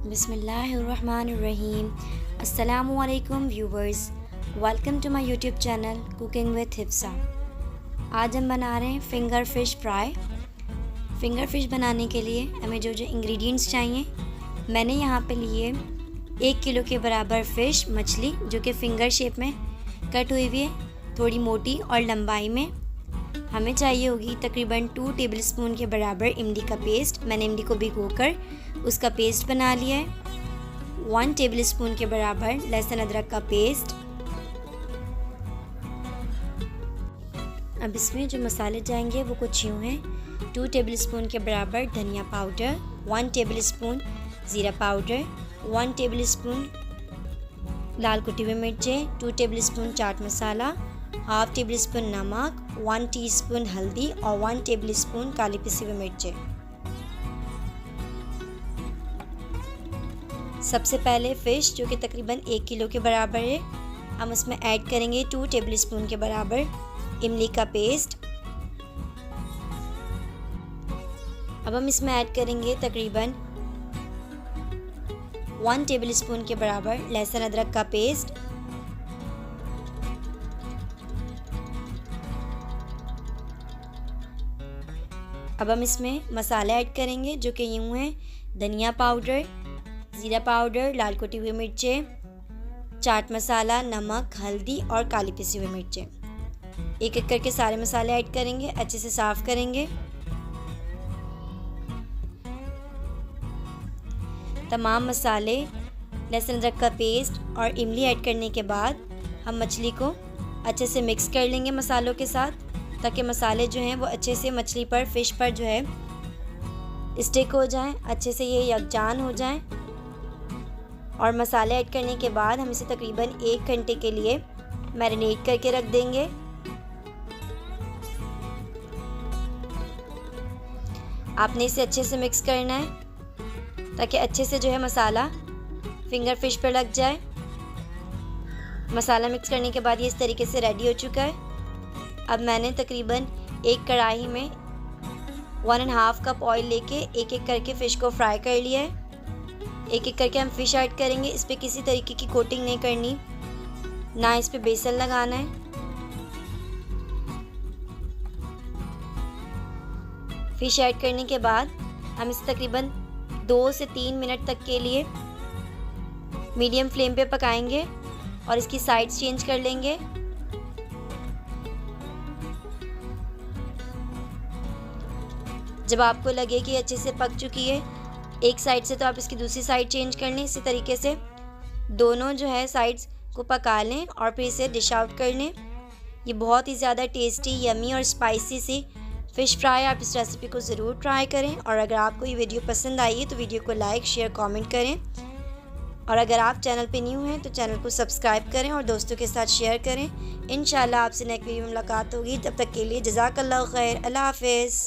बिस्मिल्लाहिर्रहमानिर्रहीम। अस्सलामुअलैकुम viewers, welcome to my YouTube channel cooking with Hifsa. आज हम बना रहे हैं finger fish fry. Finger fish बनाने के लिए हमें जो जो इंग्रेडिएंट्स चाहिए, मैंने यहाँ पे लिए 1 किलो के बराबर फ़िश मछली जो कि फ़िंगर शेप में कट हुई हुई है, थोड़ी मोटी और लंबाई में। हमें चाहिए होगी तकरीबन 2 टेबलस्पून के बराबर इमली का पेस्ट। मैंने इमली को भिगोकर उसका पेस्ट बना लिया है। 1 टेबलस्पून के बराबर लहसुन अदरक का पेस्ट। अब इसमें जो मसाले जाएंगे वो कुछ यूँ हैं। 2 टेबलस्पून के बराबर धनिया पाउडर, 1 टेबलस्पून ज़ीरा पाउडर, 1 टेबलस्पून लाल कुटी हुई मिर्चें, 2 tablespoon chaat masala, half tablespoon नमक, 1 टीस्पून हल्दी और 1 टेबलस्पून काली पिसी हुई मिर्चें। सबसे पहले फ़िश जो कि तकरीबन 1 किलो के बराबर है, हम उसमें ऐड करेंगे 2 टेबलस्पून के बराबर इमली का पेस्ट। अब हम इसमें ऐड करेंगे तकरीबन 1 टेबलस्पून के बराबर लहसुन अदरक का पेस्ट। अब हम इसमें मसाले ऐड करेंगे जो कि यूँ हैं: धनिया पाउडर, ज़ीरा पाउडर, लाल कुटी हुई मिर्चें, चाट मसाला, नमक, हल्दी और काली पिसी हुई मिर्चें। एक एक करके सारे मसाले ऐड करेंगे, अच्छे से साफ़ करेंगे। तमाम मसाले, लहसुन अदरक का पेस्ट और इमली ऐड करने के बाद हम मछली को अच्छे से मिक्स कर लेंगे मसालों के साथ, ताकि मसाले जो हैं वो अच्छे से मछली पर, फ़िश पर जो है स्टिक हो जाएं, अच्छे से ये यकजान हो जाएं। और मसाले ऐड करने के बाद हम इसे तकरीबन 1 घंटे के लिए मैरिनेट करके रख देंगे। आपने इसे अच्छे से मिक्स करना है ताकि अच्छे से जो है मसाला फिंगर फ़िश पर लग जाए। मसाला मिक्स करने के बाद ये इस तरीके से रेडी हो चुका है। अब मैंने तकरीबन एक कढ़ाई में 1.5 कप ऑयल लेके एक एक करके फ़िश को फ्राई कर लिया है। एक एक करके हम फ़िश ऐड करेंगे। इस पर किसी तरीके की कोटिंग नहीं करनी, ना इस पे बेसन लगाना है। फ़िश ऐड करने के बाद हम इसे तकरीबन 2 से 3 मिनट तक के लिए मीडियम फ्लेम पे पकाएंगे और इसकी साइड्स चेंज कर लेंगे। जब आपको लगे कि अच्छे से पक चुकी है एक साइड से, तो आप इसकी दूसरी साइड चेंज कर लें। इसी तरीके से दोनों जो है साइड्स को पका लें और फिर इसे डिश आउट कर लें। ये बहुत ही ज़्यादा टेस्टी, यमी और स्पाइसी सी फ़िश फ्राई। आप इस रेसिपी को ज़रूर ट्राई करें। और अगर आपको ये वीडियो पसंद आई है तो वीडियो को लाइक, शेयर, कमेंट करें। और अगर आप चैनल पे न्यू हैं तो चैनल को सब्सक्राइब करें और दोस्तों के साथ शेयर करें। इंशाल्लाह आपसे नेक्स्ट वीडियो में मुलाकात होगी। तब तक के लिए जज़ाकल्लाहु खैर। अल्लाह हाफ़िज़।